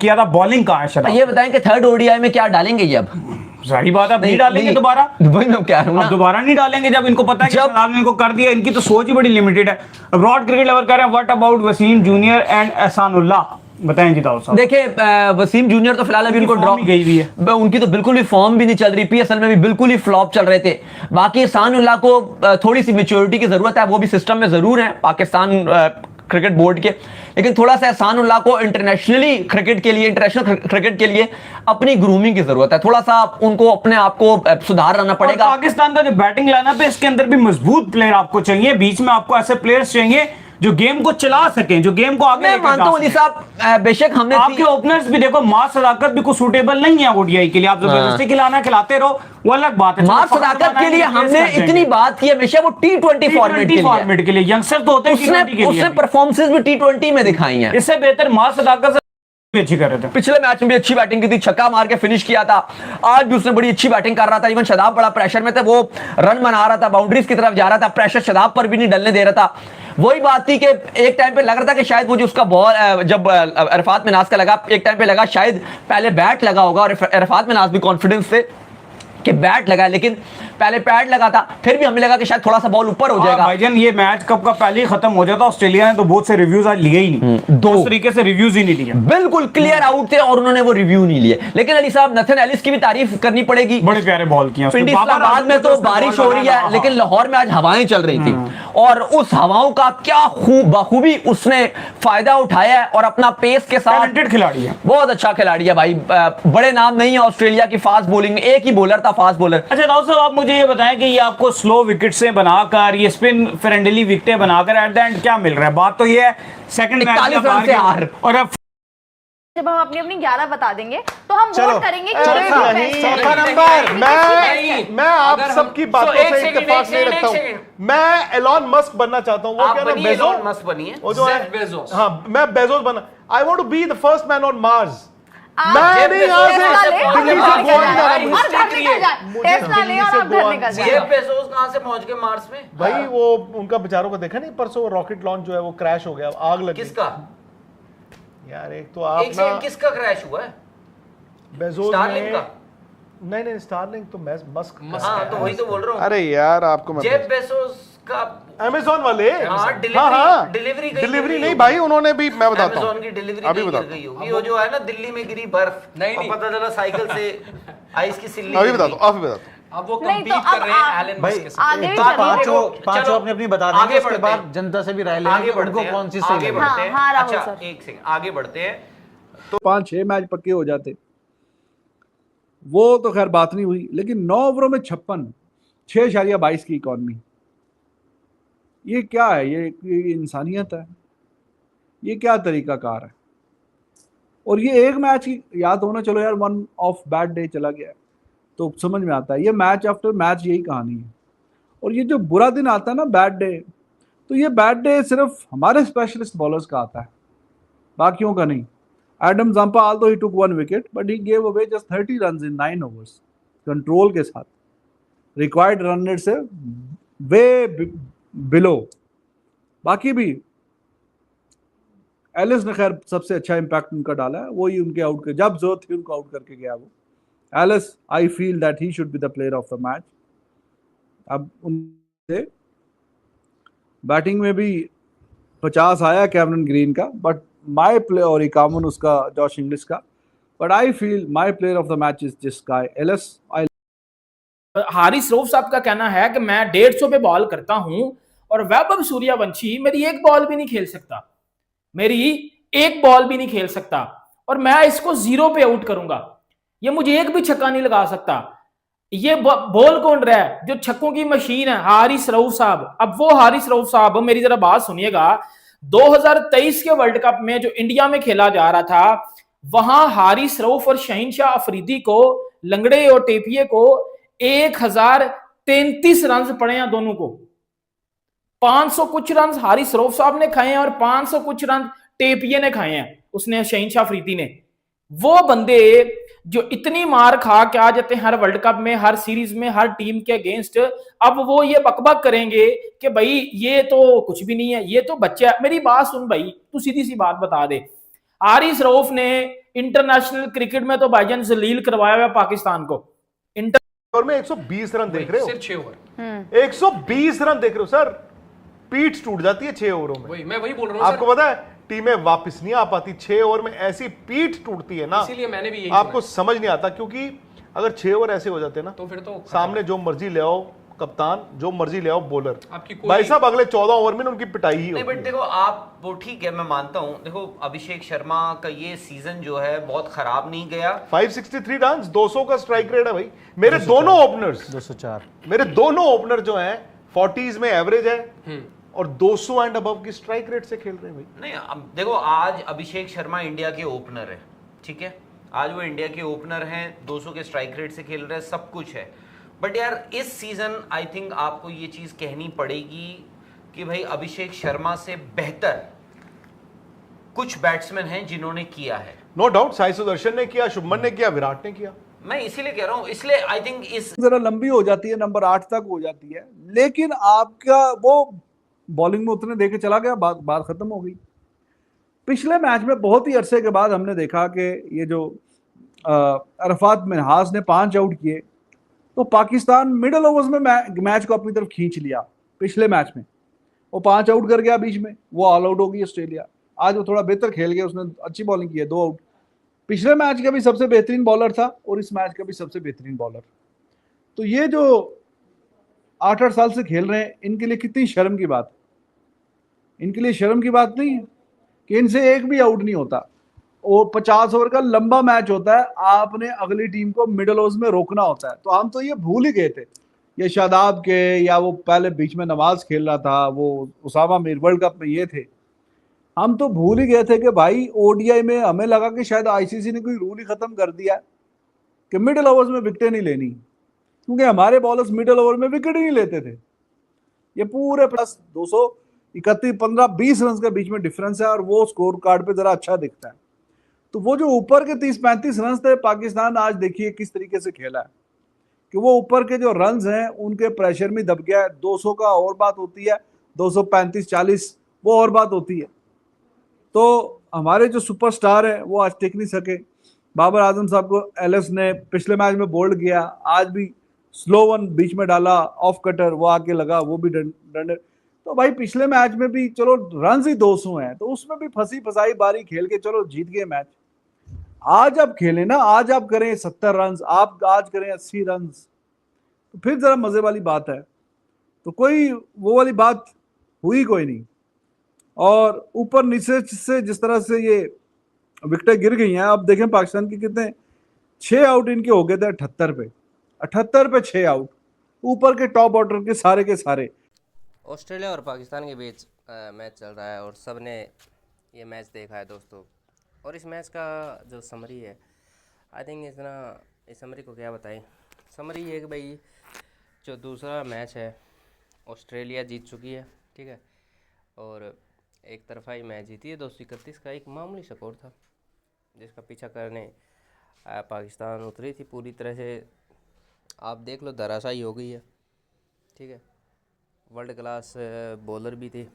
किया था, बॉलिंग कहाँ है शदाब? ये बताएं कि थर्ड ओडीआई में क्या डालेंगे ये? अब सारी बात अब नहीं डालेंगे दोबारा, वही मैं कह रहा हूं ना, दोबारा नहीं डालेंगे जब इनको पता है कि शदाब ने इनको कर दिया। इनकी तो सोच ही बड़ी लिमिटेड है। ब्रॉड क्रिकेट लवर कह रहे हैं what about Wasim junior and Ehsanullah, बताएं जी दाऊद साहब। देखिए वसीम जूनियर तो फिलहाल अभी उनको ड्रॉप गई हुई है, उनकी तो बिल्कुल भी फॉर्म भी नहीं चल रही, पीएसएल में भी बिल्कुल ही फ्लॉप चल रहे थे। बाकी एहसानुल्लाह को थोड़ी सी मैच्योरिटी की जरूरत है, वो भी सिस्टम में जरूर है पाकिस्तान क्रिकेट बोर्ड के, लेकिन थोड़ा सा एहसानुल्लाह को इंटरनेशनल क्रिकेट के लिए अपनी ग्रूमिंग की जरूरत है, थोड़ा सा उनको अपने आप को सुधार करना पड़ेगा। पाकिस्तान का जो बैटिंग लाइनअप है इसके अंदर भी मजबूत प्लेयर आपको चाहिए, बीच में आपको ऐसे प्लेयर्स चाहिए जो गेम को चला सकें, जो गेम को आगे लेकर मानता हूं अली साहब, बेशक हमने आपके ओपनर्स भी देखो, मास सदाकत भी कुछ सूटेबल नहीं है ओडीआई के लिए। आप जबरदस्ती खिलाना खिलाते रहो वो अलग बात है। मास सदाकत के लिए हमने इतनी बात की हमेशा, वो टी20 फॉर्मेट के लिए यंगस्टर तो होते हैं, उसने परफॉर्मेंसेस भी टी20 में दिखाई हैं। इससे बेहतर मास सदाकत से अच्छी कर रहे थे। पिछले मैच में भी अच्छी बैटिंग की थी, छक्का मार के फिनिश किया था, आज भी उसने बड़ी अच्छी बैटिंग कर रहा था। इवन शदाब बड़ा प्रेशर में था, वो रन बना रहा था, बाउंड्रीज की तरफ जा रहा था, प्रेशर शदाब पर भी नहीं डलने दे रहा था। वही बात थी कि एक टाइम पे लग रहा था कि शायद वो जो उसका बॉल जब अरफात मिनाज का लगा, एक टाइम पे लगा शायद पहले बैट लगा होगा, और अरफात मिनाज भी कॉन्फिडेंस थे कि बैट लगा, लेकिन पहले पैड लगा था, फिर भी हमें लगा कि शायद थोड़ा सा बॉल ऊपर हो जाएगा। भाईजान ये मैच कब का पहले ही खत्म हो जाता, ऑस्ट्रेलिया ने तो बहुत से रिव्यूज आज लिए ही नहीं, दो तरीके से रिव्यूज ही नहीं लिए, बिल्कुल क्लियर आउट थे और उन्होंने वो रिव्यू नहीं लिए। लेकिन अली साहब नथन एलिस की भी तारीफ करनी पड़ेगी, बड़े प्यारे बॉल किए। इस्लामाबाद में तो बारिश हो रही है, लेकिन लाहौर में आज हवाएं चल रही थी, और उस हवाओं का क्या बखूबी उसने फायदा उठाया है और अपना पेस के साथ, टैलेंटेड खिलाड़ी है, बहुत अच्छा खिलाड़ी है भाई। बड़े नाम नहीं है ऑस्ट्रेलिया की फास्ट बॉलिंग, एक ही बॉलर था फास्ट बॉलर। अच्छा दाऊद साहब, आप मुझे ये बताएं कि ये आपको स्लो विकेट से बनाकर, ये स्पिन फ्रेंडली विकेटें बनाकर एट द एंड क्या मिल रहा है? बात तो ये है सेकंड मैच से हार, और अब जब हम अपनी अपनी 11 बता देंगे तो हम वोट करेंगे कि चौथा नंबर। मैं आप सबकी बातों से इत्तेफाक नहीं रखता हूं। मैं एलॉन मस्क बनना चाहता हूं। वो क्या नाम, बेजोस मस्क बनिए, वो जो है बेजोस। हां, मैं बेजोस बनना। I want to be the first man on Mars. मैं नहीं यहां से दिल्ली से गोवा नहीं जाना, टेस्ला ले और घर निकल जाए। जेफ बेजोस कहां से पहुंच गए मार्स में? भाई वो उनका बेचारों को देखा नहीं परसों, रॉकेट लॉन्च जो है वो क्रैश हो गया, आग लगी। किसका यार? एक तो आप ना, किसका क्रैश हुआ है? बेजोस स्टारलिंक का? नहीं स्टारलिंक तो मस्क। हाँ तो वही तो बोल रहा हूँ। अरे यार आपको मैं जेफ बेजोस का अमेज़न वाले, डिलीवरी नहीं भाई, उन्होंने भी, मैं बताता हूं अमेज़न की डिलीवरी अभी बताता हूं। वो जो है ना दिल्ली में गिरी बर्फ, नहीं पता चला साइकिल से आइस की सिल्ली। अभी बताता हूं, अभी बताता हूं। अब वो कंपीट कर रहे हैं एलन मस्क के साथ। पांचों अपनी बता देंगे, उसके बाद जनता से भी राय लेंगे उनको कौन सी सही लगे। अच्छा एक सेकंड आगे बढ़ते हैं। तो 5-6 मैच पक्के हो जाते, वो तो खैर बात नहीं हुई, लेकिन 9 ओवरों में 56, 6.22 की इकॉनमी, ये क्या है? ये इंसानियत है? ये क्या तरीका कार है? और ये एक मैच की याद होना, चलो यार वन ऑफ बैड डे चला गया तो समझ में आता है, ये मैच आफ्टर मैच यही कहानी है। और ये जो बुरा दिन आता है ना, बैड डे, तो ये बैड डे सिर्फ हमारे स्पेशलिस्ट बॉलर्स का आता है, बाकियों का नहीं। Adam Zampa although he took 1 wicket but he gave away just 30 runs in 9 overs, control के साथ, रिक्वायर्ड रन रेट से वे बिलो। बाकी भी एलिस ने खैर सबसे अच्छा इंपैक्ट उनका डाला है, वही उनके आउट के जब जरूरत थी उनको आउट करके गया वो Ellis. I feel that he should be the player of the match. अब उनसे बैटिंग में भी 50 आया कैमरन ग्रीन का, बट माय प्ले, और 51 उसका जॉश इंग्लिश का, but I feel my player of the match is this guy Ellis. Haris Rauf साहब का कहना है कि मैं 150 पे बॉल करता हूं और वैभव सूर्यवंशी मेरी एक बॉल भी नहीं खेल सकता, मेरी एक बॉल भी नहीं खेल सकता, और मैं इसको 0 पे आउट करूंगा, ये मुझे एक भी छक्का नहीं लगा सकता। ये बॉल कौन रहा है? जो छक्कों की मशीन है, हारिस रऊफ साहब। अब वो हारिस रऊफ साहब, मेरी जरा बात सुनिएगा, 2023 के वर्ल्ड कप में जो इंडिया में खेला जा रहा था, वहां हारिस रऊफ और शहीनशाह अफरीदी को, लंगड़े और टेपिए को 1033 रन पड़े हैं दोनों को। 500 कुछ रन हारिस रऊफ साहब ने खाए हैं और 500 कुछ रन टेपिए ने खाए हैं, उसने शहीनशाह अफरीदी ने। वो बंदे जो इतनी मार खा के आ जाते हैं हर वर्ल्ड कप में, हर सीरीज में, हर टीम के अगेंस्ट, अब वो ये बकबक करेंगे कि भाई ये तो कुछ भी नहीं है, ये तो बच्चा है। मेरी बात सुन भाई, तू सीधी सी बात बता दे, हारिस रऊफ ने इंटरनेशनल क्रिकेट में तो भाईजान जलील करवाया हुआ पाकिस्तान को। ओवर में 120 रन देख रहे हो, सिर्फ 6 ओवर, 120 रन देख रहे हो सर, पीठ टूट जाती है 6 ओवरों में। मैं वही बोल रहा हूँ आपको पता है टीमें वापस नहीं आ पाती 6 ओवर में, ऐसी पीठ टूटती है ना, इसीलिए मैंने भी यही आपको समझ नहीं आता। क्योंकि अगर 6 ओवर ऐसे हो जाते ना तो फिर तो सामने जो मर्जी ले आओ कप्तान, जो मर्जी ले आओ बॉलर, आपकी कोई- भाई साहब अगले 14 ओवर में उनकी पिटाई ही नहीं, होती बट है। देखो आप वो ठीक है, मैं मानता हूं, देखो अभिषेक शर्मा का ये सीजन जो है बहुत खराब नहीं गया। 563 रन, 200 का स्ट्राइक रेट है भाई। मेरे दोनों ओपनर्स 204 मेरे दोनों ओपनर जो हैं 40s में एवरेज है और 200 एंड अबव की स्ट्राइक रेट से खेल रहे हैं भाई। नहीं, अब देखो आज अभिषेक शर्मा इंडिया के ओपनर है, ठीक है, आज वो इंडिया के ओपनर हैं, 200 के स्ट्राइक रेट से खेल रहे हैं, सब कुछ है। बट यार इस सीजन आई थिंक आपको ये चीज कहनी पड़ेगी कि भाई अभिषेक शर्मा से बेहतर कुछ बैट्समैन हैं जिन्होंने किया है। नो डाउट, साई सुदर्शन ने किया, शुभमन ने किया, विराट ने किया। मैं इसीलिए कह रहा हूं, इसलिए आई थिंक इस जरा लंबी हो जाती है, नंबर 8 तक हो जाती है, लेकिन आपका वो बॉलिंग में उतने देके चला गया, बात खत्म हो गई। पिछले मैच में बहुत ही अरसे के बाद हमने देखा कि ये जो अरफात मिन्हाज ने 5 आउट किए, तो पाकिस्तान मिडल ओवर्स में मैच को अपनी तरफ खींच लिया। पिछले मैच में वो 5 आउट कर गया, बीच में वो ऑल आउट हो गई ऑस्ट्रेलिया। आज वो थोड़ा बेहतर खेल गया, उसने अच्छी बॉलिंग की है, 2 आउट। पिछले मैच का भी सबसे बेहतरीन बॉलर था और इस मैच का भी सबसे बेहतरीन बॉलर। तो ये जो 8-8 साल से खेल रहे हैं, इनके लिए कितनी शर्म की बात है। इनके लिए शर्म की बात नहीं है कि इनसे एक भी आउट नहीं होता। और 50 ओवर का लंबा मैच होता है, आपने अगली टीम को मिडल ओवर्स में रोकना होता है। तो हम तो ये भूल ही गए थे, ये शादाब के या वो पहले बीच में नवाज खेल रहा था, वो उसामा मीर वर्ल्ड कप में ये थे, हम तो भूल ही गए थे कि भाई ओडीआई में हमें लगा कि शायद आईसीसी ने कोई रूल ही खत्म कर दिया कि मिडल ओवर्स में विकेटें नहीं लेनी, क्योंकि हमारे बॉलर्स मिडल ओवर में विकेट ही नहीं लेते थे। ये पूरे प्लस 231, 15, 20 रन के बीच में डिफरेंस है और वो स्कोर कार्ड पे जरा अच्छा दिखता है। तो वो जो ऊपर के 30-35 रन थे, पाकिस्तान आज देखिए किस तरीके से खेला है कि वो ऊपर के जो रन्स हैं उनके प्रेशर में दब गया है। 200 का और बात होती है, 235-40 वो और बात होती है। तो हमारे जो सुपरस्टार हैं वो आज टिक नहीं सके। बाबर आजम साहब को एलएस ने पिछले मैच में बोल्ड किया, आज भी स्लो वन बीच में डाला, ऑफ कटर वो आके लगा, वो भी डंडे। तो भाई पिछले मैच में भी चलो रन ही 200 हैं, तो उसमें भी फंसी फसाई बारी खेल के चलो जीत गए मैच। आज आप खेलें ना, आज आप करें 70 रन, आप आज करें 80 रन, तो फिर जरा मजे वाली बात है। तो कोई वो वाली बात हुई कोई नहीं। और ऊपर नीचे से जिस तरह से ये विकेटें गिर गई हैं, अब देखें पाकिस्तान की कितने 6 आउट इनके हो गए थे 78 पे 6 आउट, ऊपर के टॉप ऑर्डर के सारे। ऑस्ट्रेलिया और पाकिस्तान के बीच मैच चल रहा है और सब ने ये मैच देखा है दोस्तों। और इस मैच का जो समरी है, आई थिंक इस समरी को क्या बताएं। समरी ये कि भाई जो दूसरा मैच है ऑस्ट्रेलिया जीत चुकी है, ठीक है, और एक तरफा ही मैच जीती है। 231 का एक मामूली स्कोर था जिसका पीछा करने पाकिस्तान उतरी थी, पूरी तरह से आप देख लो धराशायी हो गई है, ठीक है। वर्ल्ड क्लास बॉलर भी थे,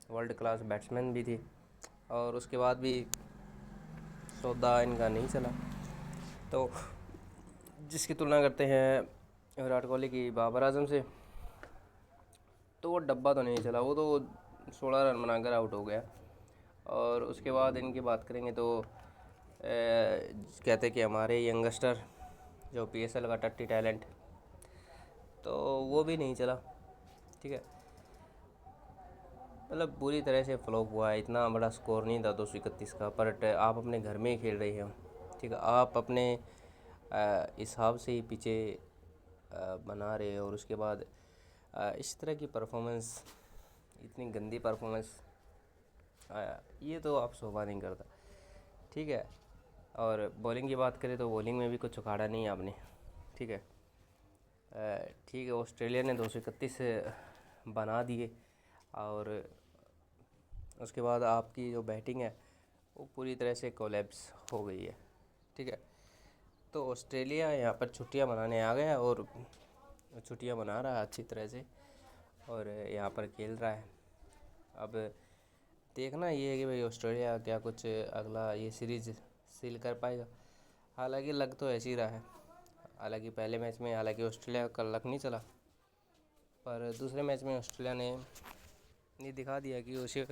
वर्ल्ड क्लास बैट्समैन भी थे, और उसके बाद भी सौदा इनका नहीं चला। तो जिसकी तुलना करते हैं विराट कोहली की बाबर आजम से, तो वो डब्बा तो नहीं चला, वो तो 16 रन बनाकर आउट हो गया। और उसके बाद इनकी बात करेंगे तो कहते कि हमारे यंगस्टर जो पीएसएल का टट्टी टैलेंट, तो वो भी नहीं चला, ठीक है। मतलब बुरी तरह से फ्लॉप हुआ है। इतना बड़ा स्कोर नहीं था 231 का, पर आप अपने घर में ही खेल रहे हैं, ठीक है, आप अपने हिसाब से ही पीछे बना रहे हैं। और उसके बाद इस तरह की परफॉर्मेंस, इतनी गंदी परफॉर्मेंस, ये तो आप शोभा नहीं करता, ठीक है। और बॉलिंग की बात करें तो बॉलिंग में भी कुछ उखाड़ा नहीं है आपने, ठीक है। ठीक है, ऑस्ट्रेलिया ने 231 बना दिए और उसके बाद आपकी जो बैटिंग है वो पूरी तरह से कोलैप्स हो गई है, ठीक है। तो ऑस्ट्रेलिया यहाँ पर छुट्टियाँ मनाने आ गया और छुट्टियाँ मना रहा है अच्छी तरह से और यहाँ पर खेल रहा है। अब देखना ये है कि भाई ऑस्ट्रेलिया क्या कुछ अगला ये सीरीज़ सील कर पाएगा। हालांकि लग तो ऐसे ही रहा है। हालांकि पहले मैच में हालांकि ऑस्ट्रेलिया का लक नहीं चला, पर दूसरे मैच में ऑस्ट्रेलिया ने ये दिखा दिया कि उसे